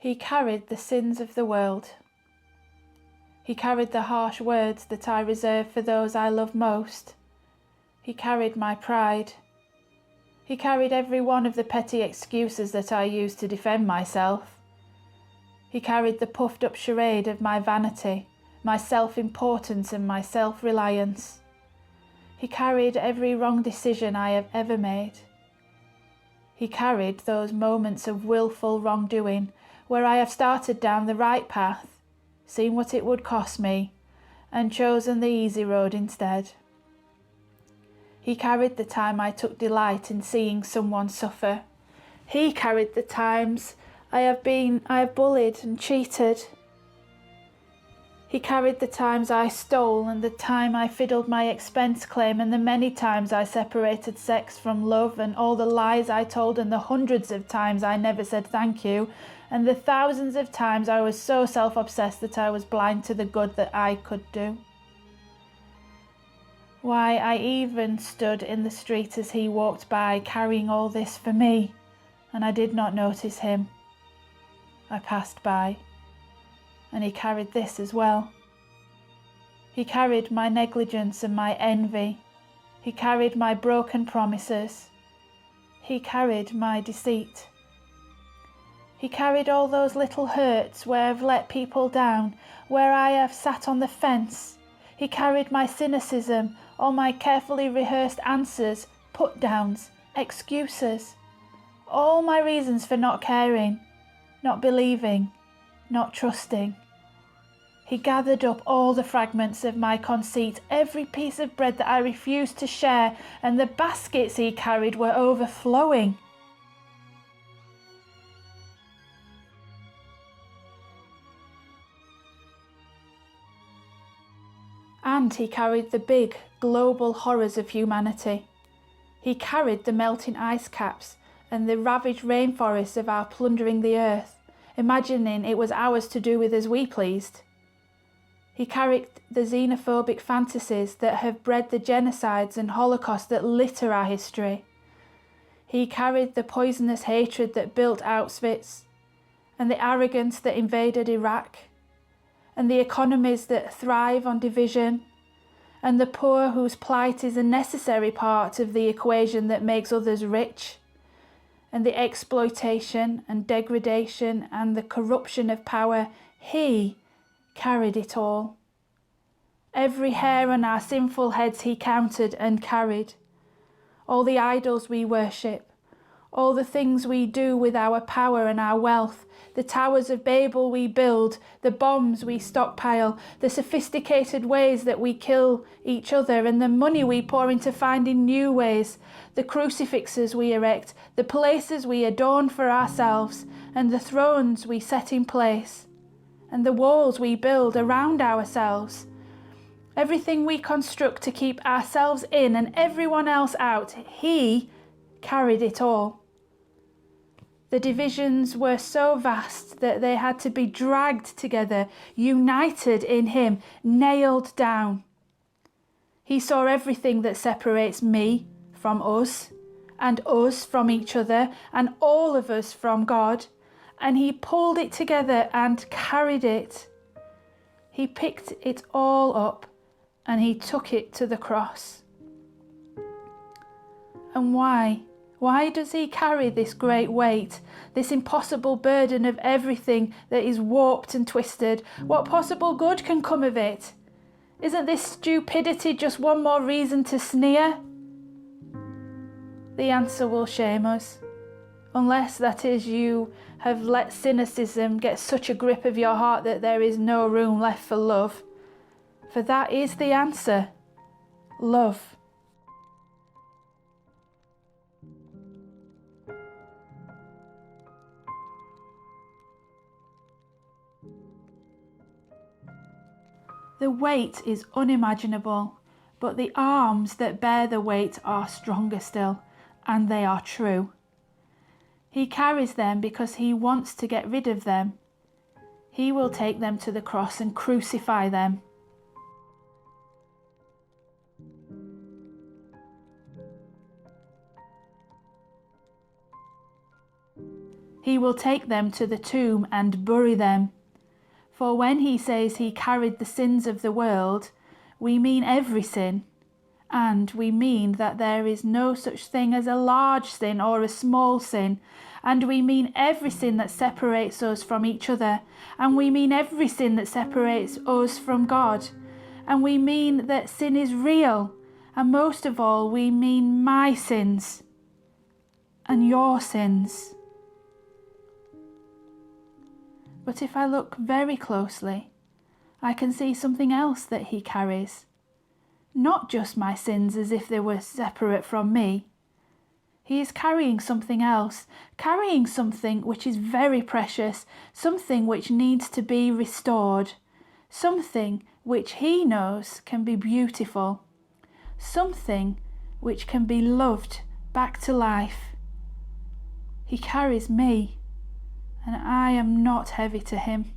He carried the sins of the world. He carried the harsh words that I reserve for those I love most. He carried my pride. He carried every one of the petty excuses that I used to defend myself. He carried the puffed up charade of my vanity, my self-importance and my self-reliance. He carried every wrong decision I have ever made. He carried those moments of willful wrongdoing where I have started down the right path, seen what it would cost me, and chosen the easy road instead. He carried the time I took delight in seeing someone suffer. He carried the times I have bullied and cheated. He carried the times I stole and the time I fiddled my expense claim and the many times I separated sex from love and all the lies I told and the hundreds of times I never said thank you and the thousands of times I was so self-obsessed that I was blind to the good that I could do. Why, I even stood in the street as he walked by carrying all this for me, and I did not notice him. I passed by. And he carried this as well. He carried my negligence and my envy. He carried my broken promises. He carried my deceit. He carried all those little hurts where I've let people down, where I have sat on the fence. He carried my cynicism, all my carefully rehearsed answers, put-downs, excuses, all my reasons for not caring, not believing, not trusting. He gathered up all the fragments of my conceit, every piece of bread that I refused to share, and the baskets he carried were overflowing. And he carried the big, global horrors of humanity. He carried the melting ice caps and the ravaged rainforests of our plundering the earth, imagining it was ours to do with as we pleased. He carried the xenophobic fantasies that have bred the genocides and holocausts that litter our history. He carried the poisonous hatred that built Auschwitz, and the arrogance that invaded Iraq, and the economies that thrive on division, and the poor whose plight is a necessary part of the equation that makes others rich, and the exploitation and degradation and the corruption of power. He carried it all. Every hair on our sinful heads he counted and carried. All the idols we worship, all the things we do with our power and our wealth, the towers of Babel we build, the bombs we stockpile, the sophisticated ways that we kill each other and the money we pour into finding new ways, the crucifixes we erect, the places we adorn for ourselves and the thrones we set in place, and the walls we build around ourselves. Everything we construct to keep ourselves in and everyone else out, he carried it all. The divisions were so vast that they had to be dragged together, united in him, nailed down. He saw everything that separates me from us, and us from each other, and all of us from God, and he pulled it together and carried it. He picked it all up and he took it to the cross. And why? Why does he carry this great weight, this impossible burden of everything that is warped and twisted? What possible good can come of it? Isn't this stupidity just one more reason to sneer? The answer will shame us, unless, that is, you have let cynicism get such a grip of your heart that there is no room left for love. For that is the answer: love. The weight is unimaginable, but the arms that bear the weight are stronger still, and they are true. He carries them because he wants to get rid of them. He will take them to the cross and crucify them. He will take them to the tomb and bury them. For when he says he carried the sins of the world, we mean every sin. And we mean that there is no such thing as a large sin or a small sin. And we mean every sin that separates us from each other. And we mean every sin that separates us from God. And we mean that sin is real. And most of all, we mean my sins and your sins. But if I look very closely, I can see something else that he carries. Not just my sins as if they were separate from me. He is carrying something else, carrying something which is very precious, something which needs to be restored, something which he knows can be beautiful, something which can be loved back to life. He carries me, and I am not heavy to him.